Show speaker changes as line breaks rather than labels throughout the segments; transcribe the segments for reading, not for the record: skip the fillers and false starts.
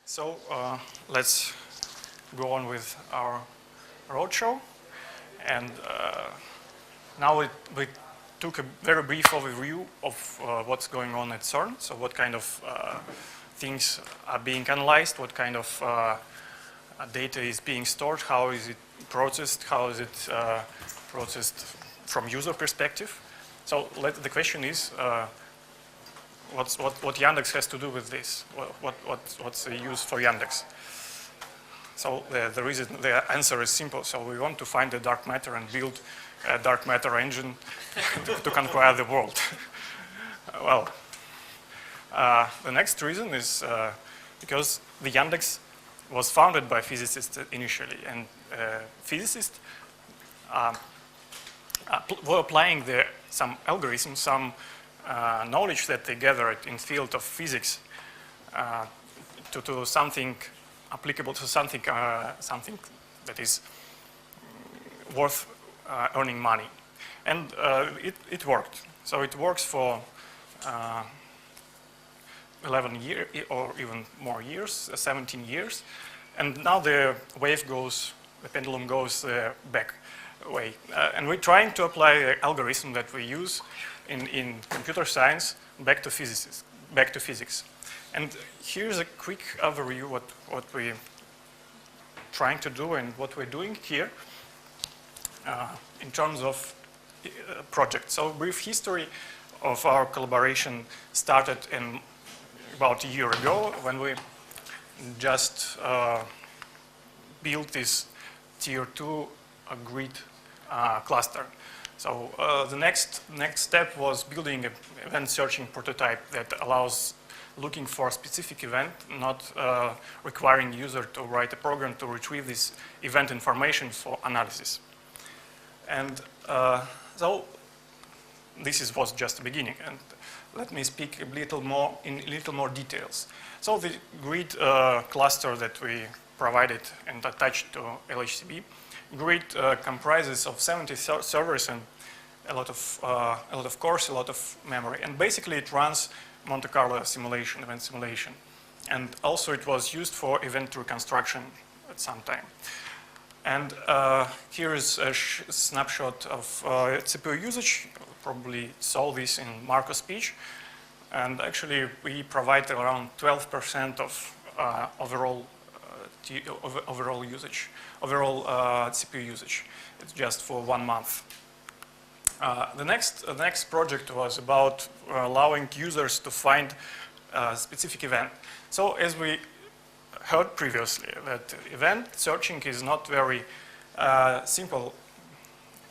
So let's go on with our roadshow. And now we took a very brief overview of what's going on at CERN. So what kind of things are being analyzed, what kind of data is being stored, how is it processed, how is it processed from user perspective. So the question is, what Yandex has to do with this? What's the use for Yandex? So the answer is simple. So we want to find the dark matter and build a dark matter engine to conquer the world. Well, the next reason is because the Yandex was founded by physicists initially, and physicists were applying some algorithms, some knowledge that they gathered in field of physics to something applicable to something that is worth earning money. And it worked. So it works for 11 years or even more years, 17 years. And now the pendulum goes back way. And we're trying to apply the algorithm that we use in computer science back to physics. And here's a quick overview what we're trying to do and what we're doing here in terms of project. So brief history of our collaboration started in about a year ago when we just built this tier 2 grid cluster. So the next step was building an event searching prototype that allows looking for a specific event, not requiring user to write a program to retrieve this event information for analysis. And so this was just the beginning. And let me speak a little more details. So the grid cluster that we provided and attached to LHCb grid comprises of 70 servers and a lot of cores, a lot of memory, and basically it runs Monte Carlo simulation, event simulation, and also it was used for event reconstruction at some time. And here is a snapshot of CPU usage. You probably saw this in Marco's speech, and actually we provide around 12% of overall usage, CPU usage. It's just for 1 month. The next project was about allowing users to find a specific event. So as we heard previously, that event searching is not very simple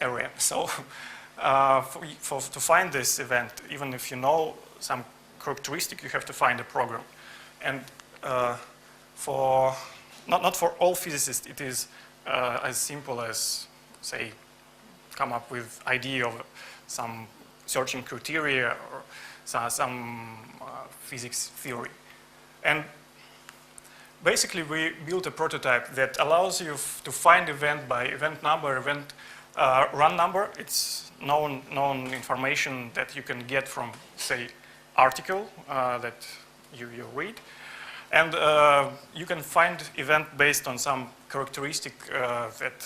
area. So to find this event, even if you know some characteristic, you have to find a program. And not for all physicists, it is as simple as, say, come up with idea of some searching criteria or some physics theory. And basically we built a prototype that allows you to find event by event number, event run number. It's known information that you can get from, say, article that you read. And you can find event based on some characteristic that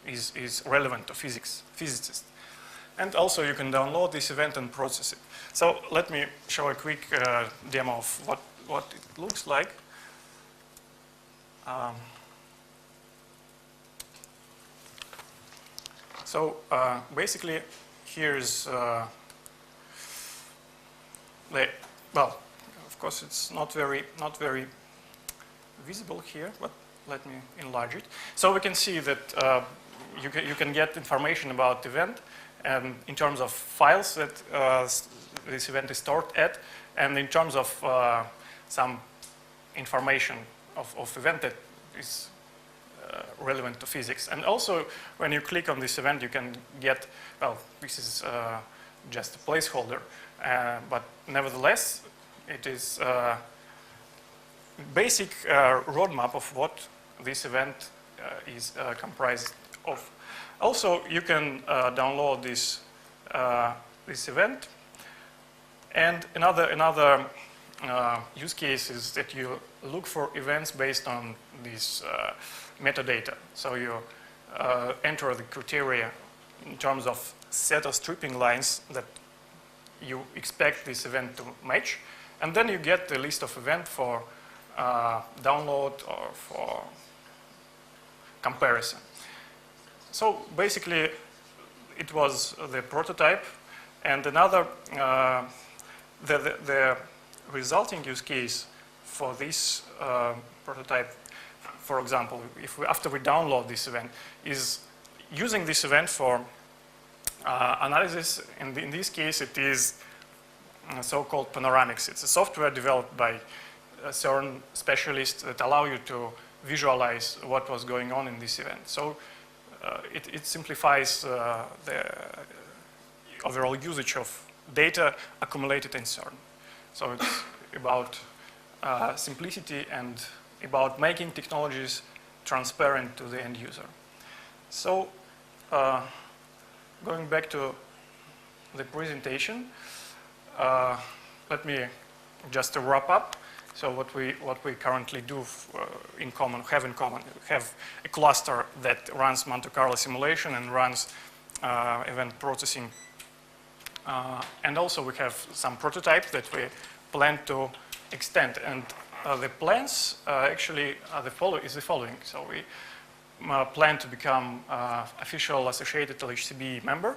is relevant to physicists. And also you can download this event and process it. So let me show a quick demo of what it looks like. So basically here's well, of course it's not very visible here, but let me enlarge it. So we can see that you can get information about the event and in terms of files that this event is stored at, and in terms of some information of event that is relevant to physics. And also when you click on this event you can get, well, this is just a placeholder, but nevertheless it is basic roadmap of what this event is comprised of. Also, you can download this event, and another use case is that you look for events based on this metadata. So you enter the criteria in terms of set of stripping lines that you expect this event to match, and then you get the list of events for download or for comparison. So basically, it was the prototype, and another the resulting use case for this prototype, for example, after we download this event, is using this event for analysis. And in this case, it is so-called panoramics. It's a software developed by CERN specialists that allow you to visualize what was going on in this event. So it simplifies the overall usage of data accumulated in CERN. So it's about simplicity and about making technologies transparent to the end user. So going back to the presentation, let me just wrap up. So what we currently do have in common, we have a cluster that runs Monte Carlo simulation and runs event processing. And also we have some prototypes that we plan to extend. And the plans actually are the following. So we plan to become official associated LHCb member.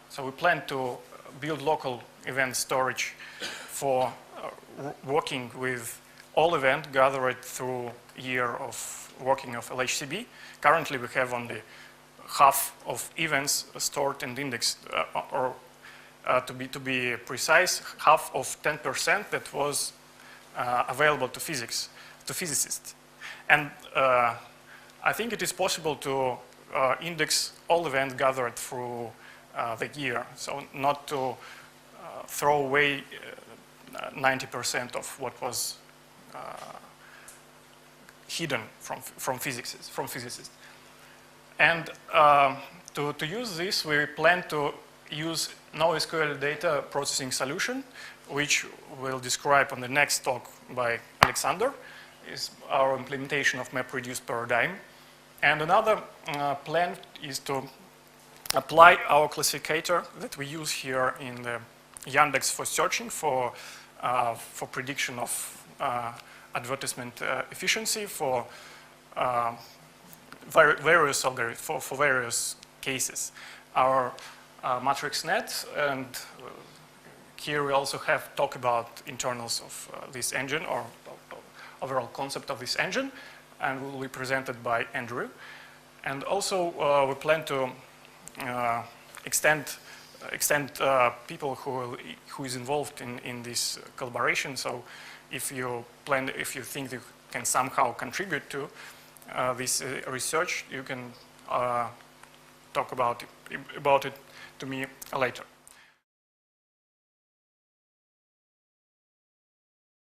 So we plan to build local event storage for working with all events gathered through a year of working of LHCb. Currently, we have only half of events stored and indexed, or to be precise, half of 10% that was available to physicists. And I think it is possible to index all events gathered through the year, so not to throw away 90% of what was hidden from physicists. And to use this, we plan to use NoSQL data processing solution, which we'll describe on the next talk by Alexander, is our implementation of MapReduce paradigm. And another plan is to apply our classificator that we use here in the Yandex for searching for prediction of advertisement efficiency for various algorithms, for various cases. Our matrix net, and here we also have talk about internals of this engine, or overall concept of this engine, and will be presented by Andrew. And also we plan to extend people who is involved in this collaboration. So if you think you can somehow contribute to this research, you can talk about it to me later.